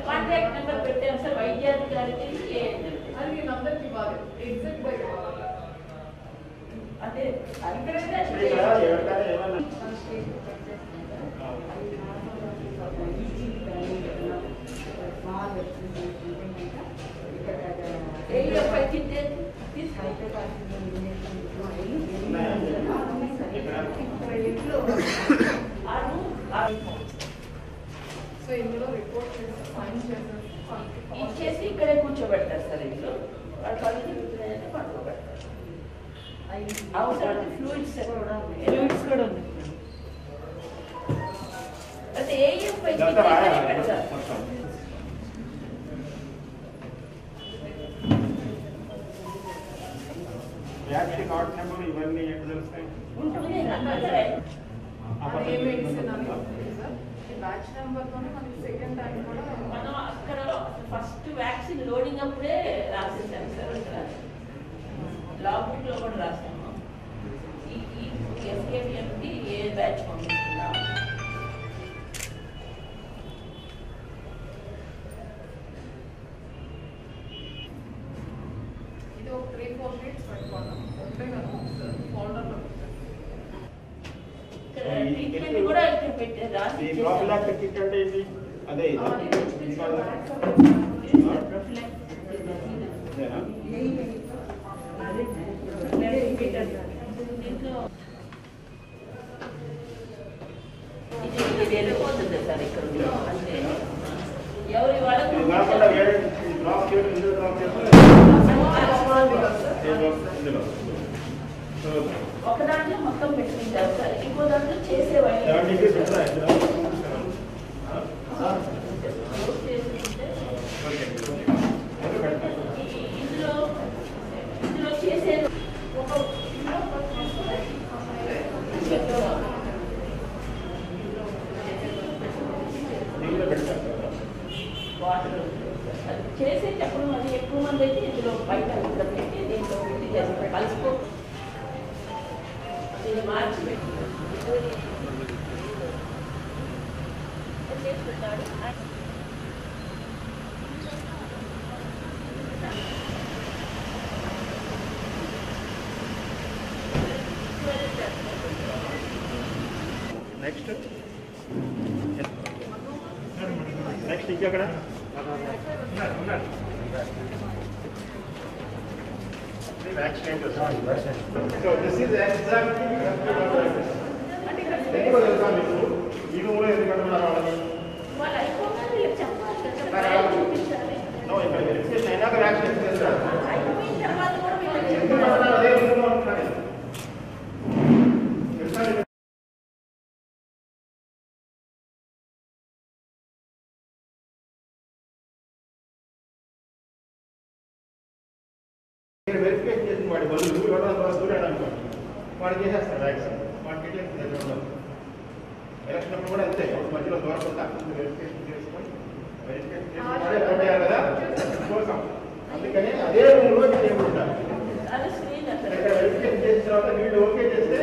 Contact number పెట్టాం sir వైద్యాధికారికి అది మీ నంబర్కి ఇవ్వాలి ఎగ్జాక్ట్ గా ఇవ్వాలి అంటే సో ఇందులో రిపోర్ట్ చేసి సైన్ ఇచ్చేసి ఇక్కడే కూర్చోబెడతారు సార్ ఇంట్లో వాళ్ళు పడుకుంటున్నాయంటే పడుకోబెడతారు అవసరం ఫ్లూయిడ్స్ కూడా ఉంది అంటే ఏఎఫ్ఐ పెడతారు కార్డ్ నెంబర్ ఇవన్నీ ఎక్కడ తెలుస్తాయి ఏ మెడిసిన్ అని బ్యాచ్ నెంబర్తోనే మనకి సెకండ్ టైం కూడా మనం అక్కడ ఫస్ట్ వ్యాక్సిన్ లోడింగ్ అప్పుడే రాసేసాం సార్ అక్కడ లాగ్బుక్ లో కూడా రాసాము ఈ ఎస్కేబిఎంకి ఏ బ్యాచ్ పంపిస్తున్నాం ఇది ఒక 3-4 షీట్స్ పెట్టుకోవడం ఒకటే కదా ఫోల్డర్లో ట్రీట్మెంట్ కూడా ఇక్కడ పెట్టారు రాసి ప్రాఫిలాక్టిక్ కిట్ అంటే ఇది అదే ఇది వెళ్ళిపోతుంది సార్ ఇక్కడ అంటే ఎవరి వాళ్ళకి ఒక దాంట్లో మొత్తం పెట్టించారు సార్ ఇంకో దాంట్లో చేసేవాళ్ళు ఇందులో చేసేది ఒక వాటర్ అది చేసేటప్పుడు అది ఎక్కువ మంది అయితే ఇందులో బయట పెట్టి దీంట్లో పెట్టి చేస్తారు కలిసిపో దీన్ని మార్చి పెట్టి చేస్తున్నాడు నెక్స్ట్ నెక్స్ట్ ఇంకెక్కడ vaccinators. So this is exactly you know where వాళ్ళు అయిపోగానే చెప్పాలి కదా చూపించాలి no అయిపోయిన తర్వాత కూడా వీళ్ళకి వెరిఫికేషన్ చేసిన వాడి బదులు దూరాడు అనుకోండి వాడు చేసేస్తారు వ్యాక్సిన్ వాడికి ఎలక్షన్ అప్పుడు కూడా అంతే మధ్యలో దూరకుండా వెరిఫికేషన్ చేసుకొని వెరిఫికేషన్ చేసి కదా కోసం అందుకని అదే రూమ్లో టేబుల్ ఉండాలి వెరిఫికేషన్ చేసిన తర్వాత వీళ్ళు ఓకే చేస్తే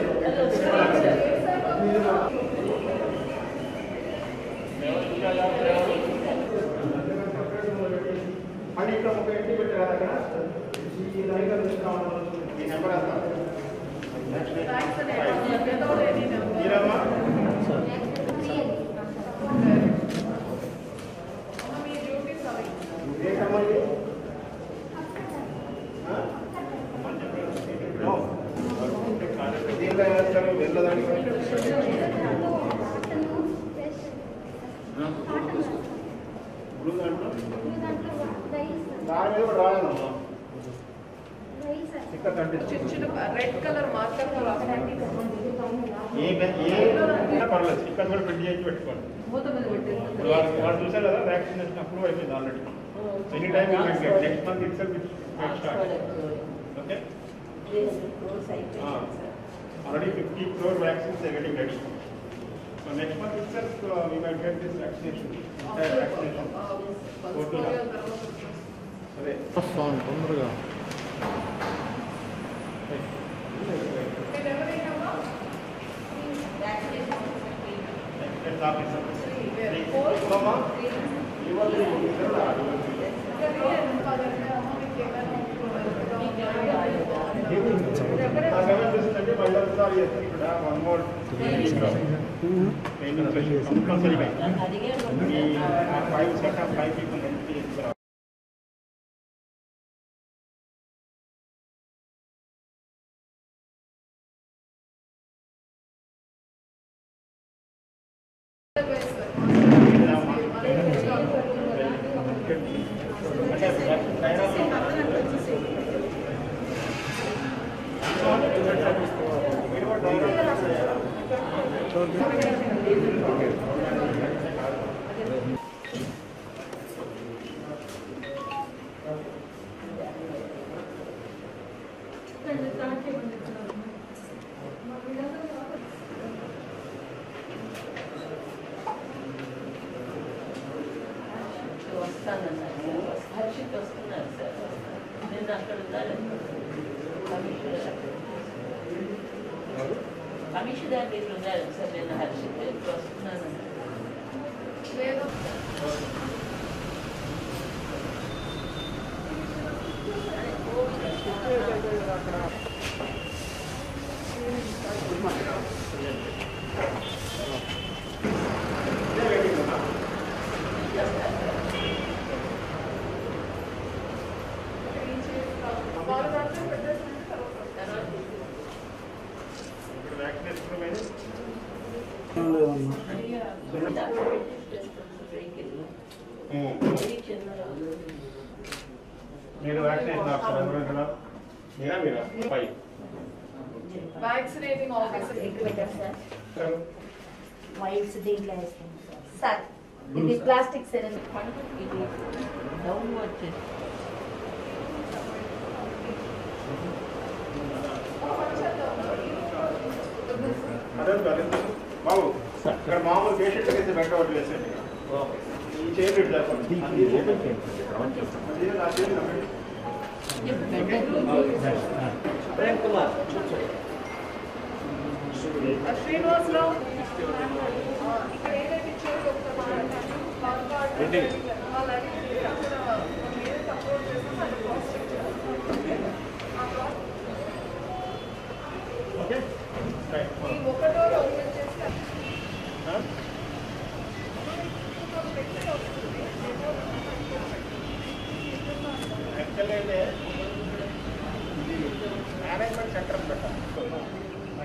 అని ఇక్కడ ఒక ఇంటి పెట్టారు అక్కడ ఈ నెంబర్ మీ డ్యూటీస్ అవి దీంట్లో వేస్తారు వెళ్ళదానికి బ్లూ దాంట్లో దాని మీద కూడా రాలేదమ్మా ఇక్కడ రెడ్ కలర్ మార్కర్ పర్లేదు ఇక్కడ కూడా ప్రింట్ చేసి పెట్టుకోండి వాళ్ళు చూసారు కదా వ్యాక్సినేషన్ అప్రూవ్ అయిపోయింది already any time next month it self start okay 300 crores అయిపోయింది sir. Already 50 crore vaccines are getting ready. So next month itself, we might get this vaccination. Entire vaccination. అదే తొందరగా next officer. Diploma. You will be one more training session compulsory. నాకు అడిగే Five set of 5 people. వస్తానన్నారు. Harshit వస్తున్నారు sir. నేను అక్కడ ఉండాలి. Commissioner దగ్గర ఉన్నారు సార్. నేను హర్షిత్ వస్తున్నాను. మీరు వ్యాక్సినేషన్ ఆఫీసర్ ఎవరైనా మీరా 5 వ్యాక్సినేటింగ్ ఆఫీసర్ వైట్స్ దీంట్లో వేస్తాం సార్. ఇది ప్లాస్టిక్ సిరంజ్. ఇది డౌన్ వచ్చేసి బాబు ఇక్కడ మామూలు పేషెంట్ అయితే పెట్టవట్లేదు వేసేయండి. ఈ చేయలేదు శ్రీనివాసరావు ఇక్కడ ఏదైతే ఇచ్చారో ఒకసారి వాళ్ళు అడిగి అక్కడ ఏదైతే అప్లోడ్ చేస్తామో అది ప్రాసెస్ ఈ ఒకటో ఓపెన్ చేస్తే యాక్చువల్గా అయితే మేనేజ్మెంట్ సెంటర్ పెట్టాలి.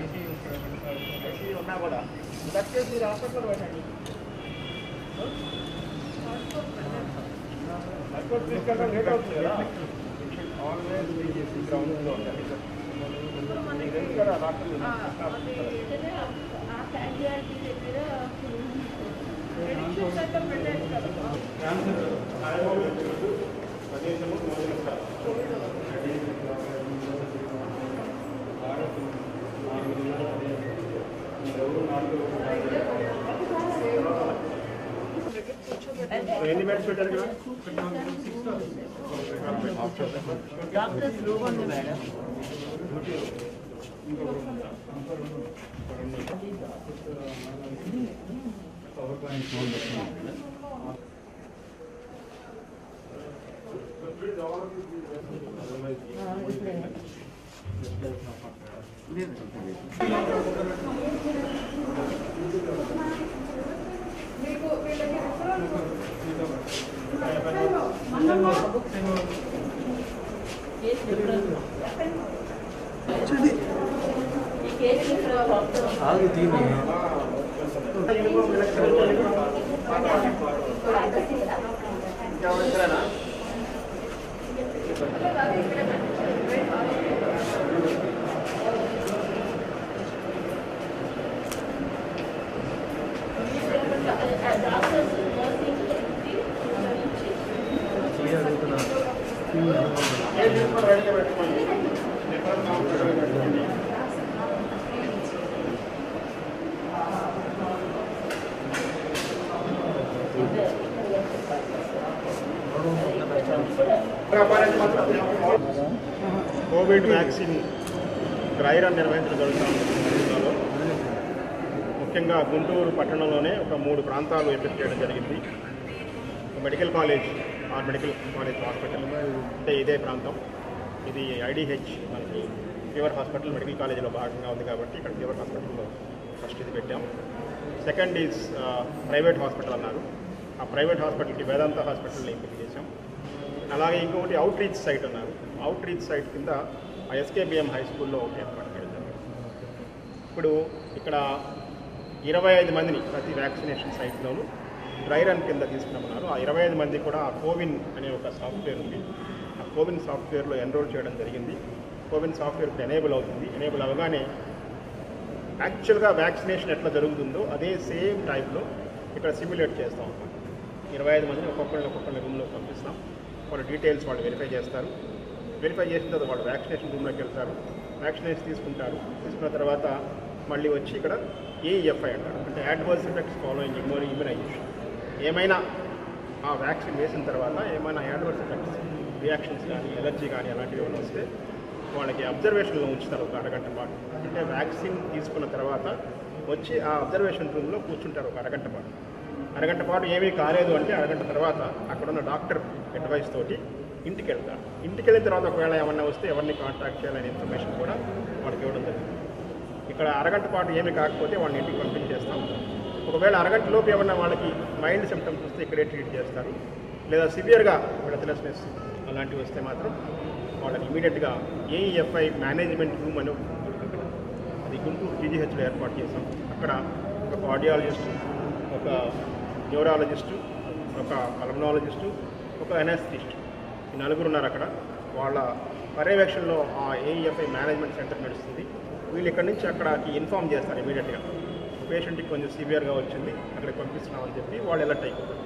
ఐసీయూ ఉన్నా కూడా దక్కేసి మీరు హాస్పిటల్లో పెట్టండి. హాస్పిటల్ తీసుకెళ్ళడం లేట్ అవుతుంది కదా. ఆల్వేస్ గ్రౌండ్లో ఉండాలి. మీకు తెలుసు కదా డాక్టర్లు ఆ క్యాజువాలిటీ దగ్గర ప్రదేశము మోదలుస్తారు. ఎన్ని బెడ్స్ పెట్టారు కదా? డాక్టర్స్ రూమ్ ఉంది మేడం. మీకు వీళ్ళకి రిఫరల్ ఈ కేసు ఆగి తీని రెడీగా పెట్టుకోండి. కోవిడ్ వ్యాక్సిన్ డ్రై రన్ నిర్వహించడం జరుగుతుంది. జిల్లాలో ముఖ్యంగా గుంటూరు పట్టణంలోనే ఒక 3 ప్రాంతాలు ఎంపిక చేయడం జరిగింది. Medical college medical college hospital అంటే ఇదే ప్రాంతం. ఇది ఐడిహెచ్ మనకి ఫీవర్ హాస్పిటల్ మెడికల్ కాలేజీలో భాగంగా ఉంది కాబట్టి ఇక్కడ ఫీవర్ హాస్పిటల్లో ఫస్ట్ ఇది పెట్టాం. సెకండ్ ఈజ్ ప్రైవేట్ హాస్పిటల్ అన్నారు. ఆ ప్రైవేట్ హాస్పిటల్కి వేదాంత హాస్పిటల్ని ఎంపిక చేశాం. అలాగే ఇంకొకటి అవుట్ రీచ్ సైట్ అన్నారు. అవుట్ రీచ్ సైట్ కింద ఎస్కేబిఎం హై స్కూల్లో ఒకటి ఏర్పాటు చేయడం. ఇప్పుడు ఇక్కడ 25 మందిని ప్రతి వ్యాక్సినేషన్ సైట్లోనూ డ్రై రన్ కింద తీసుకున్నామన్నారు. ఆ 25 మంది కూడా కోవిన్ అనే ఒక సాఫ్ట్వేర్ ఉంది. ఆ కోవిన్ సాఫ్ట్వేర్లో ఎన్రోల్ చేయడం జరిగింది. కోవిన్ సాఫ్ట్వేర్ ఇప్పుడు ఎనేబుల్ అవుతుంది. ఎనేబుల్ అవగానే యాక్చువల్గా వ్యాక్సినేషన్ ఎట్లా జరుగుతుందో అదే సేమ్ టైప్లో ఇక్కడ సిమ్యులేట్ చేస్తూ ఉంటాం. 25 మందిని ఒక్కొక్కరిని రూమ్లో పంపిస్తాం. వాళ్ళ డీటెయిల్స్ వాళ్ళు వెరిఫై చేస్తారు. వెరిఫై చేసిన తర్వాత వాళ్ళు వ్యాక్సినేషన్ రూమ్లోకి వెళ్తారు. వ్యాక్సినేషన్ తీసుకుంటారు. తీసుకున్న తర్వాత మళ్ళీ వచ్చి ఇక్కడ ఏఈఎఫ్ఐ అంటారు, అంటే అడ్వర్స్ ఎఫెక్ట్స్ ఫాలోయింగ్ ఇమ్యునైజేషన్. ఏమైనా ఆ వ్యాక్సిన్ వేసిన తర్వాత ఏమైనా అడ్వర్స్ ఎఫెక్ట్స్ రియాక్షన్స్ కానీ ఎలర్జీ కానీ అలాంటివి ఏమైనా వస్తే వాళ్ళకి అబ్జర్వేషన్లో ఉంచుతారు ఒక అరగంట పాటు. అంటే వ్యాక్సిన్ తీసుకున్న తర్వాత వచ్చి ఆ అబ్జర్వేషన్ రూమ్లో కూర్చుంటారు ఒక అరగంట పాటు. అరగంట పాటు ఏమీ కాలేదు అంటే అరగంట తర్వాత అక్కడున్న డాక్టర్ అడ్వైస్ తోటి ఇంటికి వెళ్తారు. ఇంటికి వెళ్ళిన తర్వాత ఒకవేళ ఏమన్నా వస్తే ఎవరిని కాంటాక్ట్ చేయాలనే ఇన్ఫర్మేషన్ కూడా వాళ్ళకి ఇవ్వడం జరుగుతుంది. ఇక్కడ అరగంట పాటు ఏమీ కాకపోతే వాళ్ళని ఇంటికి పంపించేస్తాం. ఒకవేళ అరగంట లోపు ఏమన్నా వాళ్ళకి మైల్డ్ సిమ్టమ్స్ వస్తే ఇక్కడే ట్రీట్ చేస్తారు. లేదా సివియర్గా బ్రెత్లెస్నెస్ అలాంటివి వస్తే మాత్రం వాళ్ళని ఇమీడియట్గా ఏఈఎఫ్ఐ మేనేజ్మెంట్ రూమ్ అని అది గుంటూరు జీజీహెచ్లో ఏర్పాటు చేస్తాం. అక్కడ ఒక కార్డియాలజిస్టు, ఒక న్యూరాలజిస్టు, ఒక పల్మనాలజిస్టు, ఒక ఎనాస్థిస్ట్, ఈ 4 ఉన్నారు అక్కడ. వాళ్ళ పర్యవేక్షణలో ఆ ఏఈఎఫ్ఐ మేనేజ్మెంట్ సెంటర్ నడుస్తుంది. వీళ్ళు ఇక్కడి నుంచి అక్కడికి ఇన్ఫామ్ చేస్తారు ఇమీడియట్గా. పేషెంట్కి కొంచెం సివియర్గా వచ్చింది అక్కడికి పంపిస్తున్నామని చెప్పి వాళ్ళు అలర్ట్ అయిపోతారు.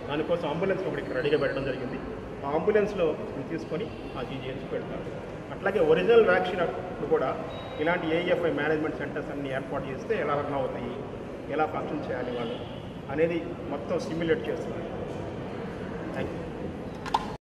దానికోసం అంబులెన్స్ ఒకటి ఇక్కడ రెడీగా పెట్టడం జరిగింది. ఆ అంబులెన్స్లో తీసుకొని ఆ జీజీహెచ్కి పెడతారు. అట్లాగే ఒరిజినల్ వ్యాక్సిన్ అప్పుడు కూడా ఇలాంటి ఏఈఎఫ్ఐ మేనేజ్మెంట్ సెంటర్స్ అన్ని ఏర్పాటు చేస్తే ఎలా రన్ అవుతాయి, ఎలా ఫంక్షన్ చేయాలి వాళ్ళు అనేది మొత్తం సిమ్యులేట్ చేస్తున్నారు. Thank you.